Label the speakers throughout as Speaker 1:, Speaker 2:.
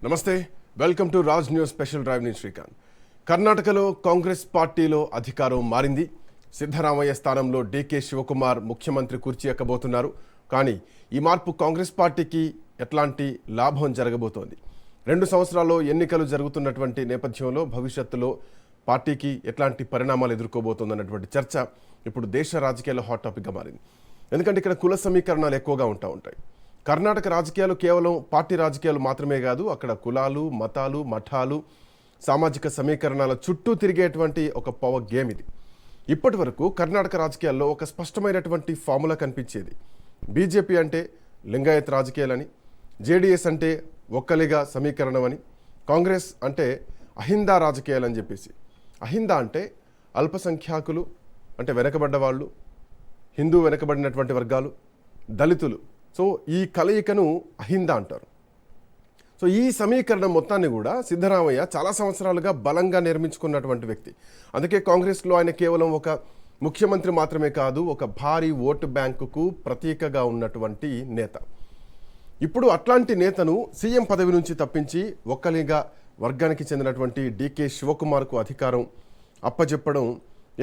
Speaker 1: నమస్తే, welcome to Raj news special drive. నేను శ్రీకాంత్. కర్ణాటకలో కాంగ్రెస్ పార్టీలో అధికారం మారింది. సిద్ధరామయ్య స్థానంలో డీకే శివకుమార్ ముఖ్యమంత్రి కుర్చీ ఎక్కబోతున్నారు. కానీ ఈ మార్పు కాంగ్రెస్ పార్టీకి ఎట్లాంటి లాభం జరగబోతోంది? 2 సంవత్సరాల్లో ఎన్నికలు జరుగుతున్నటువంటి నేపథ్యంలో భవిష్యత్తులో పార్టీకి ఎట్లాంటి పరిణామాలు ఎదుర్కోబోతోందన్నటువంటి చర్చ ఇప్పుడు దేశ రాజకీయాల్లో హాట్ టాపిక్గా మారింది. ఎందుకంటే ఇక్కడ కుల సమీకరణాలు ఎక్కువగా ఉంటాయి. కర్ణాటక రాజకీయాలు కేవలం పార్టీ రాజకీయాలు మాత్రమే కాదు, అక్కడ కులాలు, మతాలు, మఠాలు, సామాజిక సమీకరణాల చుట్టూ తిరిగేటువంటి ఒక పవర్ గేమ్ ఇది. ఇప్పటి వరకు కర్ణాటక రాజకీయాల్లో ఒక స్పష్టమైనటువంటి ఫార్ములా కనిపించేది. బీజేపీ అంటే లింగాయత్ రాజకీయాలని, జేడీఎస్ అంటే ఒక్కలిగా సమీకరణం అని, కాంగ్రెస్ అంటే అహిందా రాజకీయాలని చెప్పేసి. అహిందా అంటే అల్పసంఖ్యాకులు, అంటే వెనకబడ్డ వాళ్ళు, హిందూ వెనకబడినటువంటి వర్గాలు, దళితులు. సో ఈ కలయికను అహిందా అంటారు. సో ఈ సమీకరణం మొత్తాన్ని కూడా సిద్ధరామయ్య చాలా సంవత్సరాలుగా బలంగా నిర్మించుకున్నటువంటి వ్యక్తి. అందుకే కాంగ్రెస్లో ఆయన కేవలం ఒక ముఖ్యమంత్రి మాత్రమే కాదు, ఒక భారీ ఓటు బ్యాంకుకు ప్రతీకగా ఉన్నటువంటి నేత. ఇప్పుడు అట్లాంటి నేతను సీఎం పదవి నుంచి తప్పించి ఒక్కలిగా వర్గానికి చెందినటువంటి డీకే శివకుమార్కు అధికారం అప్పజెప్పడం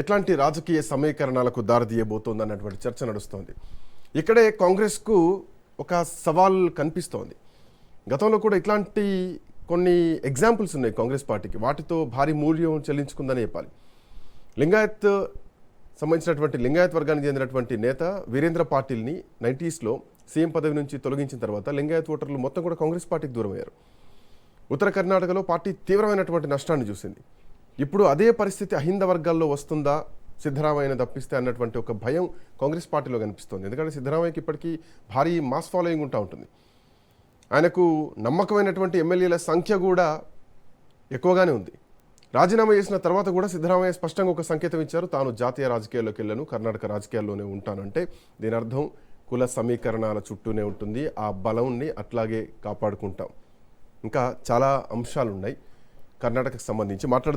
Speaker 1: ఎట్లాంటి రాజకీయ సమీకరణాలకు దారితీయబోతోందన్నటువంటి చర్చ నడుస్తోంది. ఇక్కడే కాంగ్రెస్కు ఒక సవాల్ కనిపిస్తోంది. గతంలో కూడా ఇట్లాంటి కొన్ని ఎగ్జాంపుల్స్ ఉన్నాయి కాంగ్రెస్ పార్టీకి. వాటితో భారీ మూల్యం చెల్లించుకుందని చెప్పాలి. లింగాయత్ సంబంధించినటువంటి లింగాయత్ వర్గానికి చెందినటువంటి నేత వీరేంద్ర పాటిల్ని 90స్లో సీఎం పదవి నుంచి తొలగించిన తర్వాత లింగాయత్ ఓటర్లు మొత్తం కూడా కాంగ్రెస్ పార్టీకి దూరమయ్యారు. ఉత్తర కర్ణాటకలో పార్టీ తీవ్రమైనటువంటి నష్టాన్ని చూసింది. ఇప్పుడు అదే పరిస్థితి అహింద వర్గాల్లో వస్తుందా సిద్ధరామయ్యను తప్పిస్తే అన్నటువంటి ఒక భయం కాంగ్రెస్ పార్టీలో కనిపిస్తుంది. ఎందుకంటే సిద్ధరామయ్యకి ఇప్పటికీ భారీ మాస్ ఫాలోయింగ్ ఉంటుంది. ఆయనకు నమ్మకమైనటువంటి ఎమ్మెల్యేల సంఖ్య కూడా ఎక్కువగానే ఉంది. రాజీనామా చేసిన తర్వాత కూడా సిద్ధరామయ్య స్పష్టంగా ఒక సంకేతం ఇచ్చారు, తాను జాతీయ రాజకీయాల్లోకి వెళ్ళను, కర్ణాటక రాజకీయాల్లోనే ఉంటానంటే దీని అర్థం కుల సమీకరణాల చుట్టూనే ఉంటుంది, ఆ బలంని అట్లాగే కాపాడుకుంటాం. ఇంకా చాలా అంశాలు ఉన్నాయి కర్ణాటకకు సంబంధించి మాట్లాడుతూ